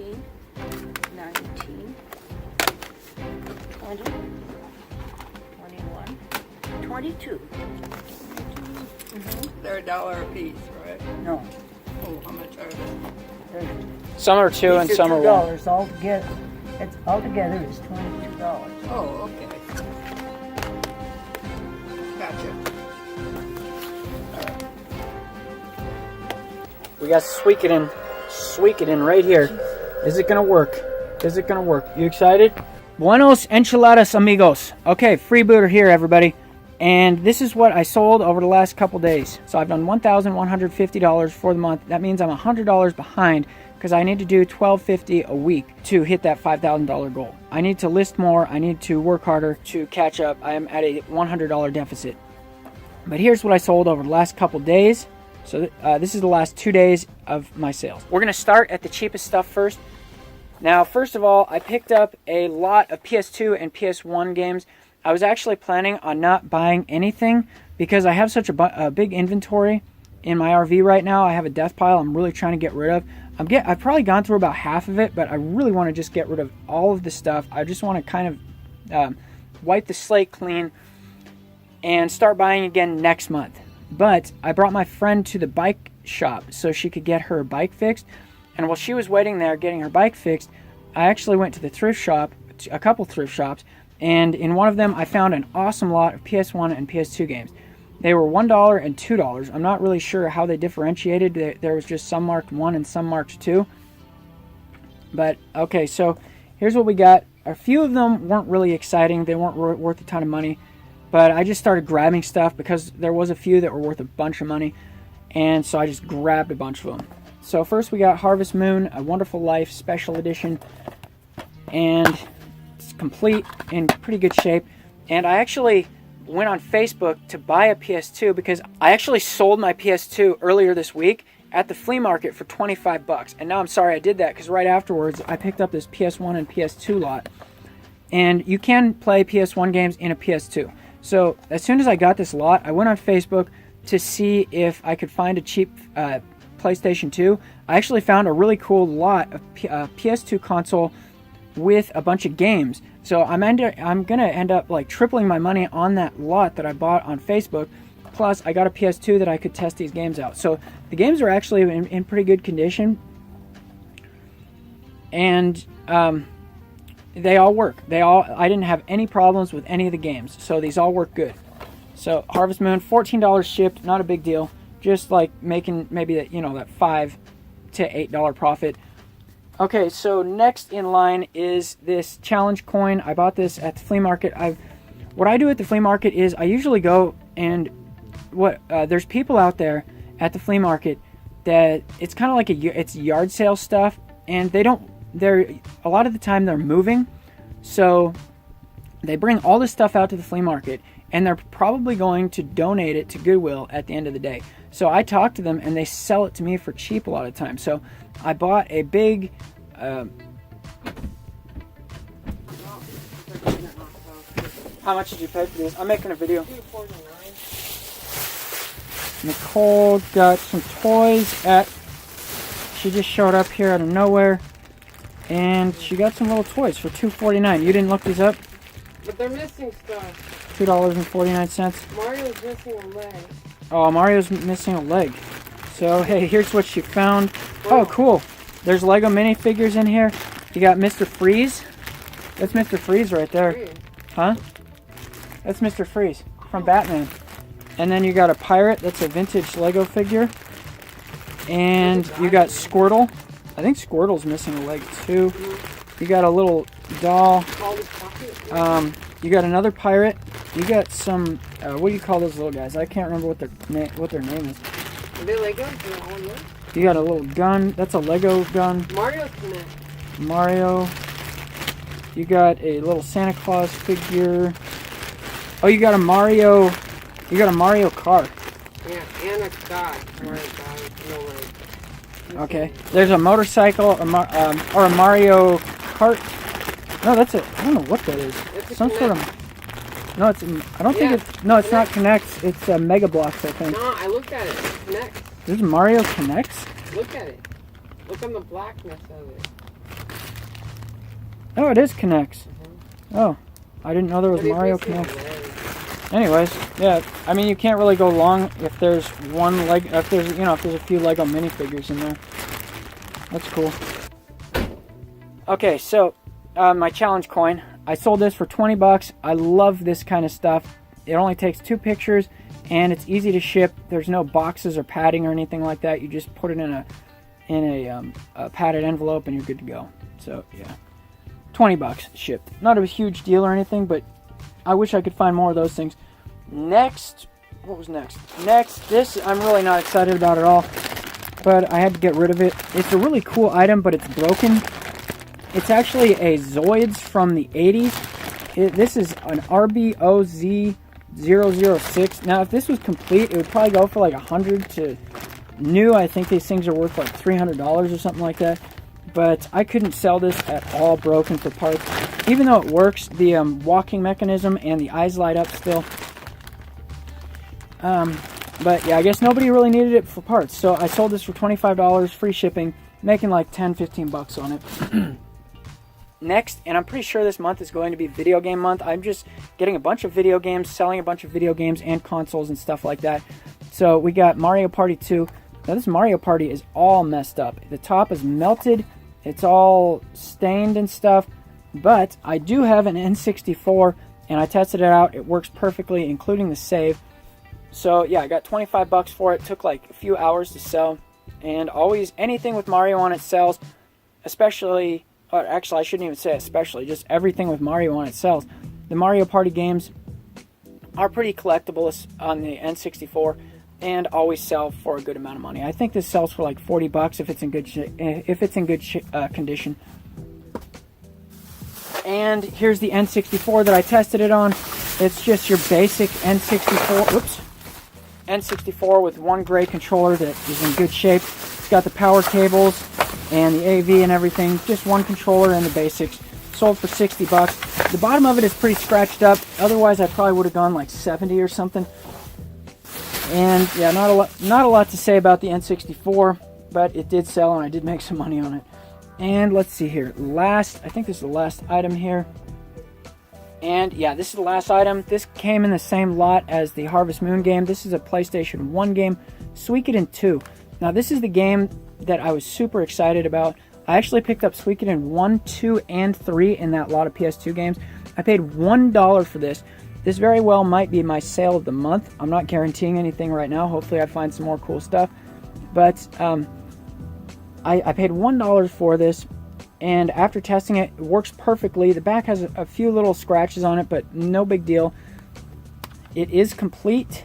18, 19, 20, 21, 22. They're $1 a piece, right? No. Oh, how much are they? Some are $2 and some are $1. $2 altogether. It's altogether is $22. Oh, okay. Gotcha. We got Sweeketin right here. Is it gonna work? Is it gonna work? You excited? Buenos enchiladas, amigos. Okay, freebooter here, everybody. And this is what I sold over the last couple days. So I've done $1,150 for the month. That means I'm $100 behind because I need to do $1,250 a week to hit that $5,000 goal. I need to list more. I need to work harder to catch up. I am at a $100 deficit. But here's what I sold over the last couple days. So this is the last 2 days of my sales. We're going to start at the cheapest stuff first. Now, first of all, I picked up a lot of PS2 and PS1 games. I was actually planning on not buying anything because I have such a big inventory in my RV right now. I have a death pile I'm really trying to get rid of. I've probably gone through about half of it, but I really want to just get rid of all of the stuff. I just want to kind of wipe the slate clean and start buying again next month. But I brought my friend to the bike shop so she could get her bike fixed. And while she was waiting there getting her bike fixed, I actually went to the thrift shop, a couple thrift shops, and in one of them I found an awesome lot of PS1 and PS2 games. They were $1 and $2. I'm not really sure how they differentiated. There was just some marked 1 and some marked 2. But okay, so here's what we got. A few of them weren't really exciting. They weren't worth a ton of money. But I just started grabbing stuff because there was a few that were worth a bunch of money. And so I just grabbed a bunch of them. So first we got Harvest Moon, A Wonderful Life Special Edition. And it's complete, in pretty good shape. And I actually went on Facebook to buy a PS2 because I actually sold my PS2 earlier this week at the flea market for $25. And now I'm sorry I did that because right afterwards I picked up this PS1 and PS2 lot. And you can play PS1 games in a PS2. So as soon as I got this lot, I went on Facebook to see if I could find a cheap PlayStation 2. I actually found a really cool lot of PS2 console with a bunch of games. So I'm gonna end up like tripling my money on that lot that I bought on Facebook. Plus, I got a PS2 that I could test these games out. So the games are actually in pretty good condition, and they all work. I didn't have any problems with any of the games, so these all work good. So Harvest Moon, $14 shipped, not a big deal. Just like making maybe that $5 to $8 profit. Okay, so next in line is this challenge coin. I bought this at the flea market. What I do at the flea market is I usually go and there's people out there at the flea market that it's kind of like it's yard sale stuff, and a lot of the time they're moving, so they bring all this stuff out to the flea market, and they're probably going to donate it to Goodwill at the end of the day. So I talk to them, and they sell it to me for cheap a lot of times. So I bought a big how much did you pay for this? I'm making a video. Nicole got some toys she just showed up here out of nowhere, and she got some little toys for $2.49. You didn't look these up? But they're missing stuff. $2.49. Mario's missing a leg. Oh, Mario's missing a leg. So, hey, here's what she found. Oh, cool. There's Lego minifigures in here. You got Mr. Freeze. That's Mr. Freeze right there. Huh? That's Mr. Freeze from Batman. And then you got a pirate. That's a vintage Lego figure. And you got Squirtle. I think Squirtle's missing a leg too. You got a little doll. You got another pirate. You got some. What do you call those little guys? I can't remember what their name is. Are they Legos? You got a little gun. That's a Lego gun. Mario's Connect. Mario. You got a little Santa Claus figure. Oh, you got a Mario. You got a Mario Kart. Yeah, and a guy. No way. Okay. There's a motorcycle, or a Mario Kart. No, I don't know what that is. Some sort of. No, I don't think it's. No, it's not Connects. It's Mega Bloks, I think. No, I looked at it. It connects. This is Mario Connects? Look at it. Look on the blackness of it. Oh, it is Connects. Oh, I didn't know there was Mario Connects. Anyways, yeah, I mean, you can't really go long if there's if there's a few Lego minifigures in there. That's cool. Okay, so my challenge coin, I sold this for 20 bucks. I love this kind of stuff. It only takes 2 pictures and it's easy to ship. There's no boxes or padding or anything like that. You just put it in a padded envelope and you're good to go. So yeah, 20 bucks shipped. Not a huge deal or anything, but I wish I could find more of those things. Next, what was next? Next, this I'm really not excited about at all, but I had to get rid of it. It's a really cool item, but it's broken. It's actually a Zoids from the 80s. This is an RBOZ006. Now, if this was complete, it would probably go for like 100 to new. I think these things are worth like $300 or something like that. But I couldn't sell this at all broken for parts. Even though it works, the walking mechanism and the eyes light up still. But yeah, I guess nobody really needed it for parts. So I sold this for $25, free shipping, making like 10-15 bucks on it. Next, and I'm pretty sure this month is going to be video game month. I'm just getting a bunch of video games, selling a bunch of video games and consoles and stuff like that. So we got Mario Party 2. Now this Mario Party is all messed up. The top is melted. It's all stained and stuff. But I do have an N64 and I tested it out. It works perfectly, including the save. So yeah, I got 25 bucks for it. Took like a few hours to sell. And always anything with Mario on it sells, especially... Actually, I shouldn't even say especially, just everything with Mario on it sells. The Mario Party games are pretty collectible on the N64 and always sell for a good amount of money. I think this sells for like 40 bucks if it's in good condition. And here's the N64 that I tested it on. It's just your basic N64. Whoops. N64 with one gray controller that is in good shape. It's got the power cables and the AV and everything. Just one controller and the basics. Sold for 60 bucks. The bottom of it is pretty scratched up. Otherwise, I probably would have gone like 70 or something. And yeah, not a lot to say about the N64, but it did sell and I did make some money on it. And let's see here. I think this is the last item here. And yeah, this is the last item. This came in the same lot as the Harvest Moon game. This is a PlayStation 1 game, Suikoden 2. Now this is the game that I was super excited about. I actually picked up Suikoden 1, 2, and 3 in that lot of PS2 games. I paid $1 for this. This very well might be my sale of the month. I'm not guaranteeing anything right now. Hopefully I find some more cool stuff. But I paid $1 for this, and after testing it, it works perfectly. The back has a few little scratches on it, but no big deal. It is complete.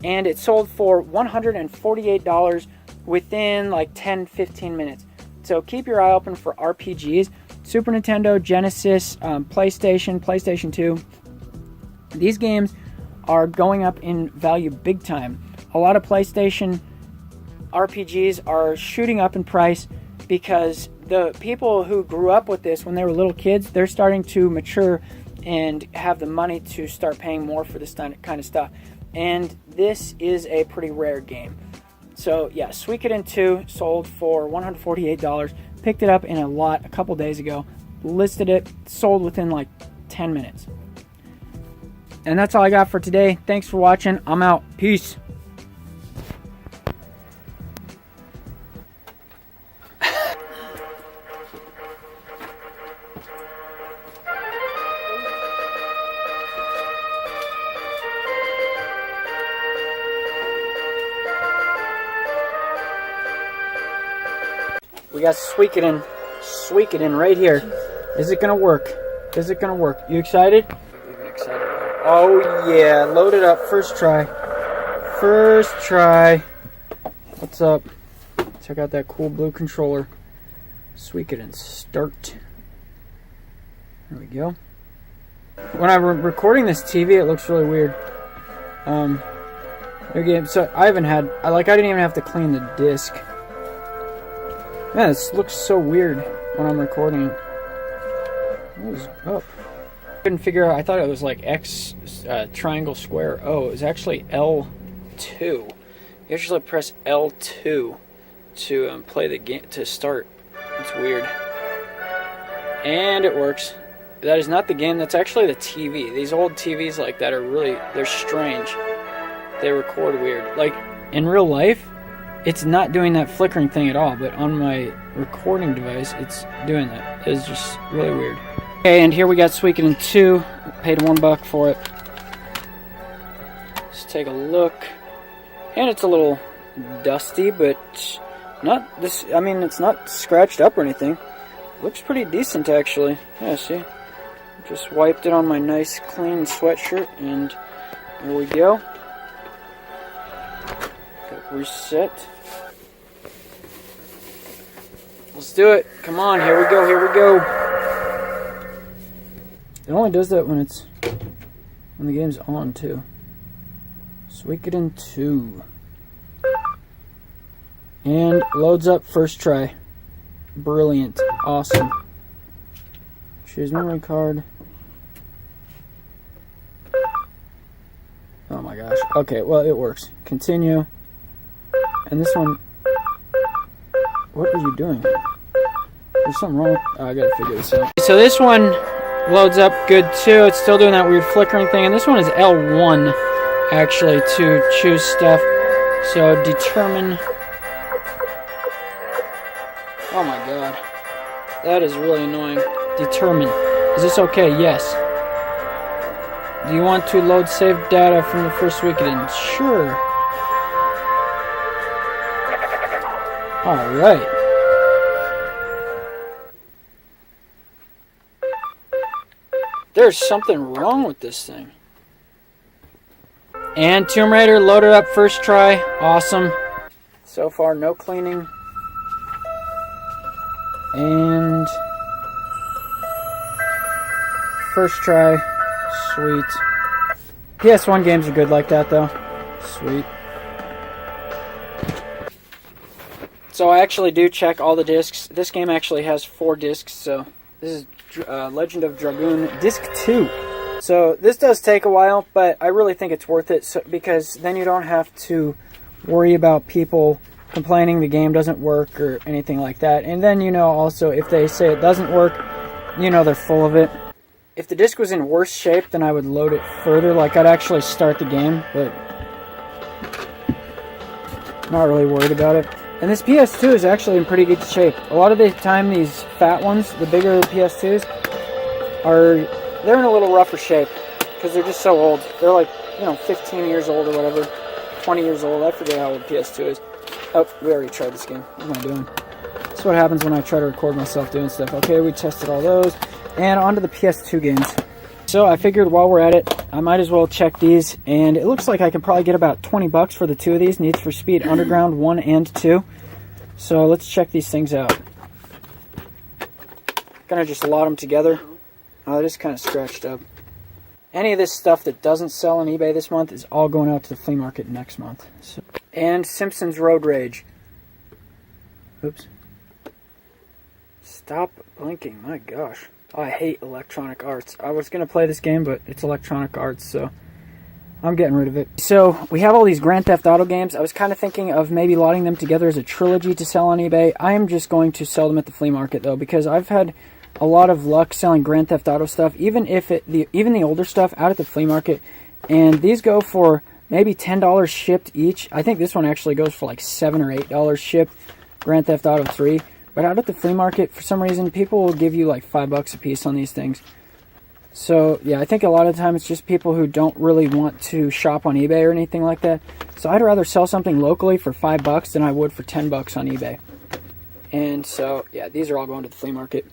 And it sold for $148 within like 10-15 minutes. So keep your eye open for RPGs. Super Nintendo, Genesis, PlayStation, PlayStation 2. These games are going up in value big time. A lot of PlayStation RPGs are shooting up in price because the people who grew up with this when they were little kids, they're starting to mature and have the money to start paying more for this kind of stuff. And this is a pretty rare game. So yeah, Suikoden 2 sold for $148. Picked it up in a lot a couple days ago. Listed it, sold within like 10 minutes. And that's all I got for today. Thanks for watching. I'm out. Peace. We got Suikoden right here. Is it gonna work? Is it gonna work? You excited? I'm excited. Oh yeah, load it up. First try. First try. What's up? Check out that cool blue controller. Suikoden start. There we go. When I'm recording this TV, it looks really weird. Again, so I didn't even have to clean the disc. Man, this looks so weird when I'm recording it. What is up? Couldn't figure out. I thought it was like X, triangle, square. Oh, it was actually L2. You actually press L2 to play the game, to start. It's weird. And it works. That is not the game, that's actually the TV. These old TVs like that are really, they're strange. They record weird. Like, in real life, it's not doing that flickering thing at all, but on my recording device, it's doing that. It's just really weird. Okay, and here we got Suikoden 2. Paid $1 for it. Let's take a look. And it's a little dusty, but not this, I mean, it's not scratched up or anything. Looks pretty decent, actually. Yeah, see? Just wiped it on my nice, clean sweatshirt, and there we go. Got reset. Let's do it. Come on, here we go, here we go. It only does that when the game's on, too. Suikoden 2. And loads up first try. Brilliant. Awesome. Choose memory card. Oh my gosh. Okay, well, it works. Continue. And this one... What are you doing? There's something wrong. Oh, I gotta figure this out. So this one loads up good too. It's still doing that weird flickering thing. And this one is L1, actually, to choose stuff. So determine... Oh my god. That is really annoying. Determine. Is this okay? Yes. Do you want to load saved data from the first Suikoden? Sure. Alright. There's something wrong with this thing. And Tomb Raider loaded up first try. Awesome. So far, no cleaning. And first try. Sweet. PS1 games are good like that, though. Sweet. So I actually do check all the discs. This game actually has 4 discs, so this is Legend of Dragoon Disc 2. So this does take a while, but I really think it's worth it because then you don't have to worry about people complaining the game doesn't work or anything like that. And then, you know, also if they say it doesn't work, you know they're full of it. If the disc was in worse shape, then I would load it further. Like, I'd actually start the game, but not really worried about it. And this PS2 is actually in pretty good shape. A lot of the time, these fat ones, the bigger PS2s, they're in a little rougher shape because they're just so old. They're like, 15 years old or whatever, 20 years old. I forget how old PS2 is. Oh, we already tried this game. What am I doing? That's what happens when I try to record myself doing stuff. Okay, we tested all those. And on to the PS2 games. So I figured while we're at it, I might as well check these. And it looks like I can probably get about $20 for the 2 of these. Need for Speed Underground 1 and 2. So let's check these things out. Gonna just lot them together. Oh, it is kind of scratched up. Any of this stuff that doesn't sell on eBay this month is all going out to the flea market next month. So, and Simpsons Road Rage. Oops. Stop blinking, my gosh. Oh, I hate Electronic Arts. I was going to play this game, but it's Electronic Arts, so I'm getting rid of it. So, we have all these Grand Theft Auto games. I was kind of thinking of maybe lotting them together as a trilogy to sell on eBay. I am just going to sell them at the flea market, though, because I've had a lot of luck selling Grand Theft Auto stuff, even the older stuff, out at the flea market. And these go for maybe $10 shipped each. I think this one actually goes for like $7 or $8 shipped, Grand Theft Auto 3. But out at the flea market, for some reason, people will give you like $5 a piece on these things. So, yeah, I think a lot of the time it's just people who don't really want to shop on eBay or anything like that. So I'd rather sell something locally for $5 than I would for $10 on eBay. And so, yeah, these are all going to the flea market.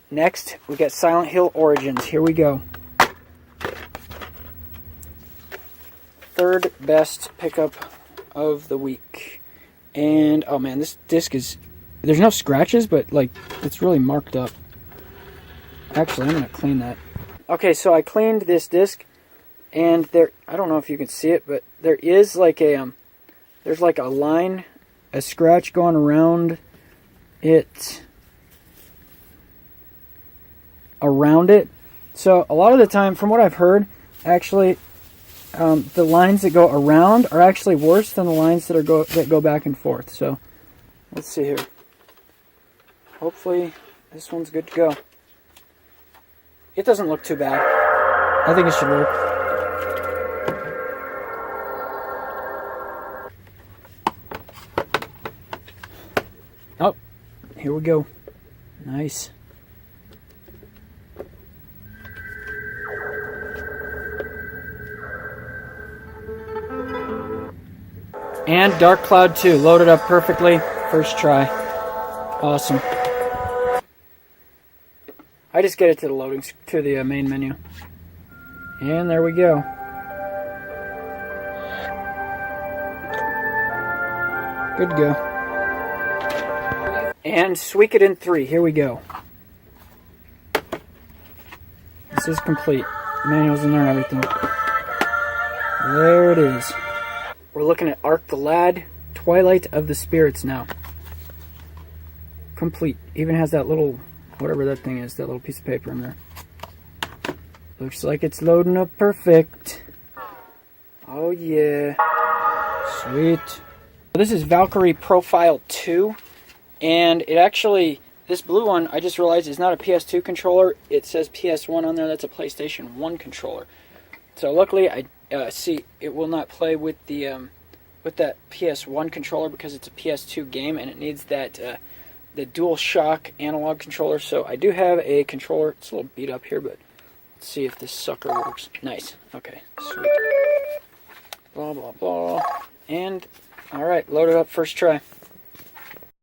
Next, we got Silent Hill Origins. Here we go. Third best pickup of the week. And, oh man, this disc is... There's no scratches, but, like, it's really marked up. Actually, I'm going to clean that. Okay, so I cleaned this disc, and there... I don't know if you can see it, but there is, like, there's, like, a line, a scratch going around it. Around it. So, a lot of the time, from what I've heard, actually, the lines that go around are actually worse than the lines that go back and forth. So, let's see here. hopefully this one's good to go. It doesn't look too bad. I think it should work. Oh, here we go. Nice. And Dark Cloud 2 loaded up perfectly. First try. Awesome. I just get it to the main menu. And there we go. Good to go. And Suikoden 3. Here we go. This is complete. Manuals in there and everything. There it is. We're looking at Arc the Lad, Twilight of the Spirits now. Complete. Even has that little, whatever that thing is, that little piece of paper in there. Looks like it's loading up perfect. Oh yeah. Sweet. This is Valkyrie Profile 2. And it actually, this blue one, I just realized is not a PS2 controller. It says PS1 on there. That's a PlayStation 1 controller. So luckily, I see it will not play with the with that PS1 controller because it's a PS2 game and it needs that the DualShock analog controller. So I do have a controller. It's a little beat up here, but let's see if this sucker works. Nice. Okay. Sweet. Blah blah blah. And all right, load it up. First try.